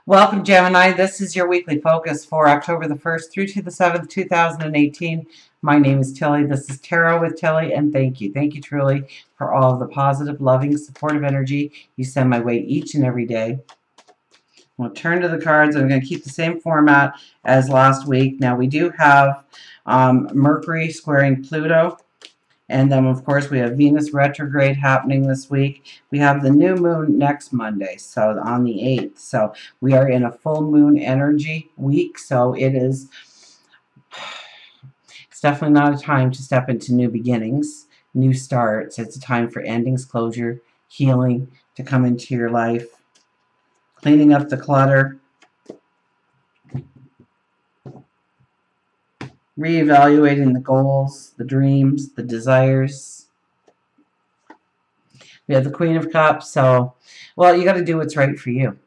Welcome, Gemini. This is your weekly focus for October the 1st through to the 7th, 2018. My name is Tilly. This is Tarot with Tilly, and thank you. Thank you truly for all of the positive, loving, supportive energy you send my way each and every day. We'll turn to the cards. I'm going to keep the same format as last week. Now, we do have Mercury squaring Pluto. And then, of course, we have Venus retrograde happening this week. We have the new moon next Monday, so on the 8th. So we are in a full moon energy week. So it's definitely not a time to step into new beginnings, new starts. It's a time for endings, closure, healing to come into your life, cleaning up the clutter, reevaluating the goals, the dreams, the desires. We have the Queen of Cups, so, well, you got to do what's right for you.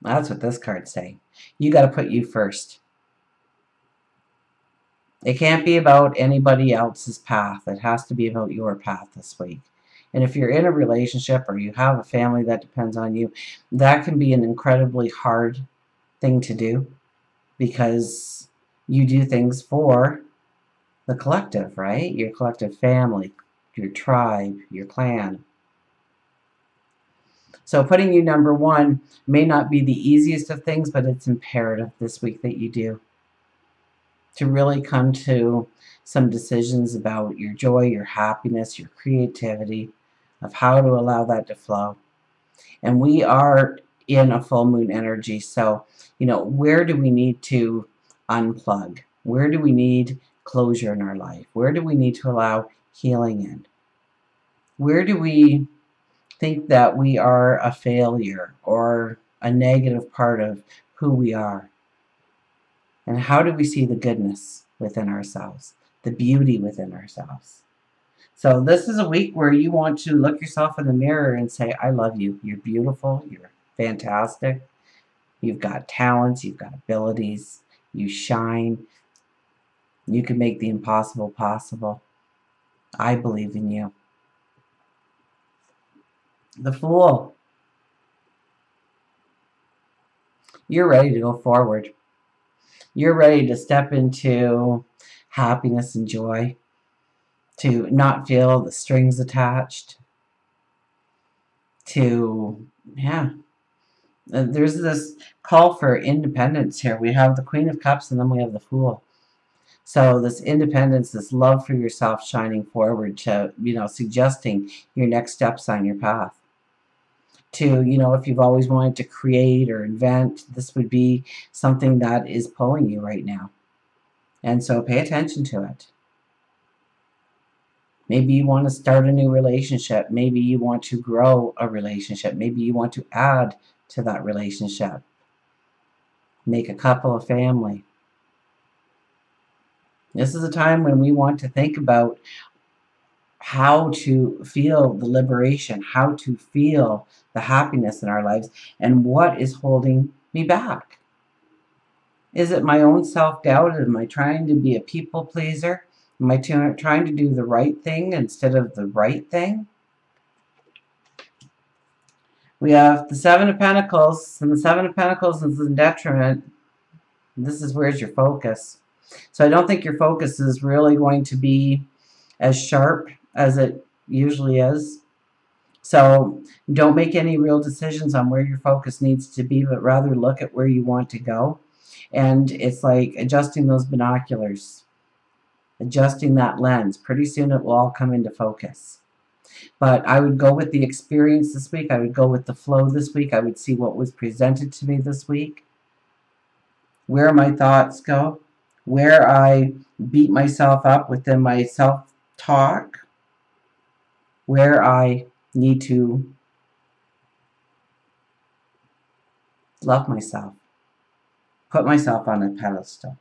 That's what this card's saying. You got to put you first. It can't be about anybody else's path. It has to be about your path this week. And if you're in a relationship or you have a family that depends on you, that can be an incredibly hard thing to do because you do things for the collective, right? Your collective family, your tribe, your clan. So putting you number one may not be the easiest of things, but it's imperative this week that you do to really come to some decisions about your joy, your happiness, your creativity, of how to allow that to flow. And we are in a full moon energy, so, where do we need to unplug? Where do we need closure in our life? Where do we need to allow healing in? Where do we think that we are a failure or a negative part of who we are? And how do we see the goodness within ourselves, the beauty within ourselves? So this is a week where you want to look yourself in the mirror and say, I love you. You're beautiful. You're fantastic. You've got talents. You've got abilities. You shine. You can make the impossible possible. I believe in you. The Fool. You're ready to go forward. You're ready to step into happiness and joy, to not feel the strings attached, to, there's this call for independence here. We have the Queen of Cups and then we have the Fool. So this independence, this love for yourself shining forward to, suggesting your next steps on your path. To, if you've always wanted to create or invent, this would be something that is pulling you right now. And so pay attention to it. Maybe you want to start a new relationship. Maybe you want to grow a relationship. Maybe you want to add to that relationship. Make a couple, a family. This is a time when we want to think about how to feel the liberation, how to feel the happiness in our lives, and what is holding me back. Is it my own self-doubt? Am I trying to be a people pleaser? Am I trying to do the right thing instead of the right thing? We have the Seven of Pentacles, and the Seven of Pentacles is in detriment. This is where's your focus. So I don't think your focus is really going to be as sharp as it usually is. So don't make any real decisions on where your focus needs to be, but rather look at where you want to go. And it's like adjusting those binoculars, adjusting that lens. Pretty soon it will all come into focus. But I would go with the experience this week. I would go with the flow this week. I would see what was presented to me this week, where my thoughts go, where I beat myself up within my self-talk, where I need to love myself, put myself on a pedestal,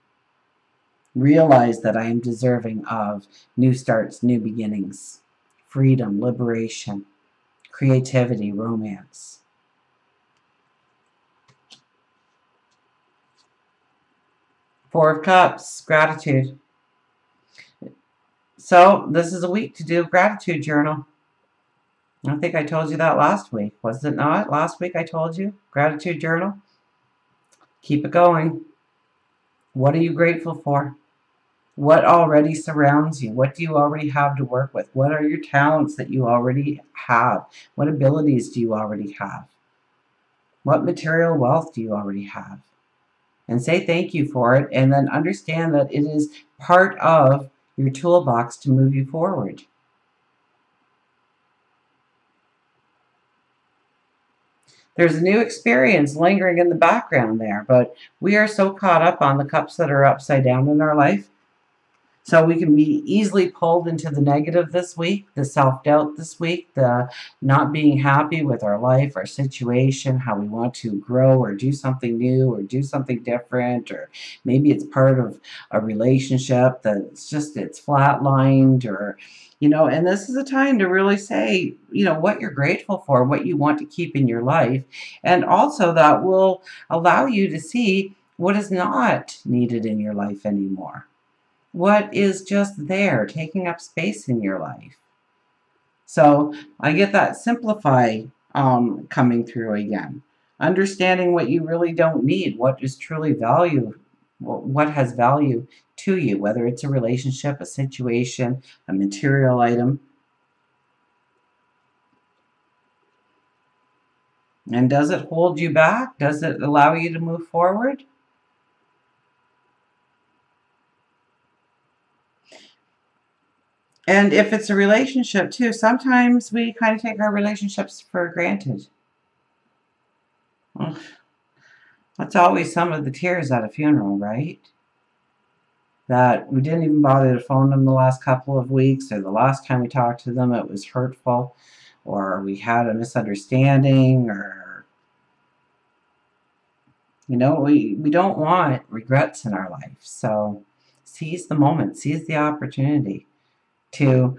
realize that I am deserving of new starts, new beginnings, freedom, liberation, creativity, romance. Four of Cups, gratitude. So this is a week to do a gratitude journal. I think I told you that last week. Was it not? Last week I told you? Gratitude journal? Keep it going. What are you grateful for? What already surrounds you? What do you already have to work with? What are your talents that you already have? What abilities do you already have? What material wealth do you already have? And say thank you for it, and then understand that it is part of your toolbox to move you forward. There's a new experience lingering in the background there, but we are so caught up on the cups that are upside down in our life. So we can be easily pulled into the negative this week, the self-doubt this week, the not being happy with our life, our situation, how we want to grow or do something new or do something different, or maybe it's part of a relationship that's just, it's flatlined, or, and this is a time to really say, what you're grateful for, what you want to keep in your life. And also that will allow you to see what is not needed in your life anymore. What is just there, taking up space in your life. So I get that simplify coming through again. Understanding what you really don't need, what is truly value, what has value to you, whether it's a relationship, a situation, a material item. And does it hold you back? Does it allow you to move forward? And if it's a relationship too, sometimes we kind of take our relationships for granted. Well, that's always some of the tears at a funeral, right? That we didn't even bother to phone them the last couple of weeks, or the last time we talked to them it was hurtful, or we had a misunderstanding, or, we don't want regrets in our life. So seize the moment, seize the opportunity to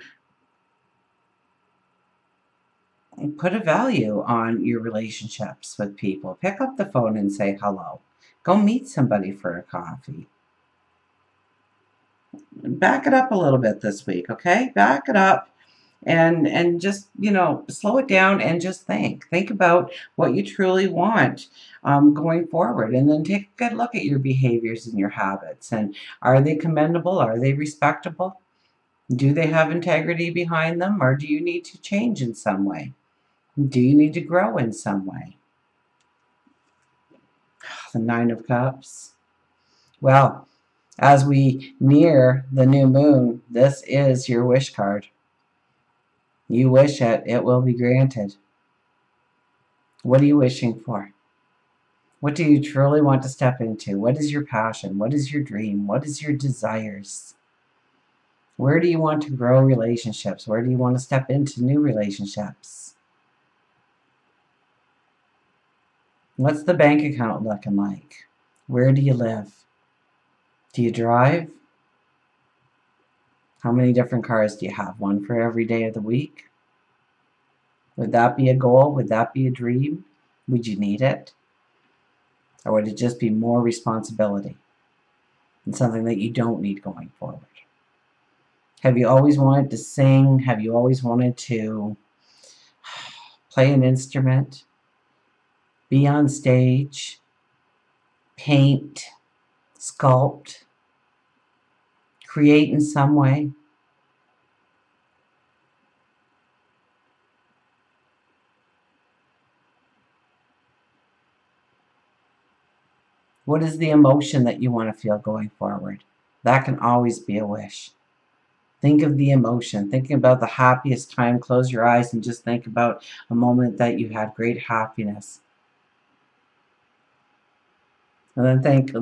put a value on your relationships with people. Pick up the phone and say hello. Go meet somebody for a coffee. Back it up a little bit this week, okay? Back it up and just, slow it down and just think about what you truly want going forward, and then take a good look at your behaviors and your habits, and are they commendable? Are they respectable? Do they have integrity behind them, or do you need to change in some way? Do you need to grow in some way? The Nine of Cups. Well, as we near the new moon, this is your wish card. You wish it, it will be granted. What are you wishing for? What do you truly want to step into? What is your passion? What is your dream? What is your desires? Where do you want to grow relationships? Where do you want to step into new relationships? What's the bank account looking like? Where do you live? Do you drive? How many different cars do you have? One for every day of the week? Would that be a goal? Would that be a dream? Would you need it? Or would it just be more responsibility and something that you don't need going forward? Have you always wanted to sing? Have you always wanted to play an instrument? Be on stage? Paint? Sculpt? Create in some way? What is the emotion that you want to feel going forward? That can always be a wish. Think of the emotion. Thinking about the happiest time. Close your eyes and just think about a moment that you had great happiness. And then think,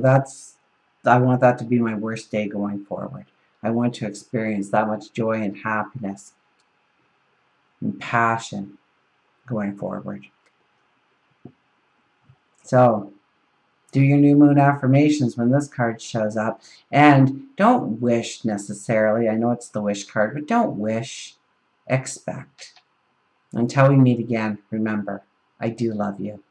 I want that to be my worst day going forward. I want to experience that much joy and happiness and passion going forward. So, do your new moon affirmations when this card shows up. And don't wish necessarily. I know it's the wish card, but don't wish. Expect. Until we meet again, remember, I do love you.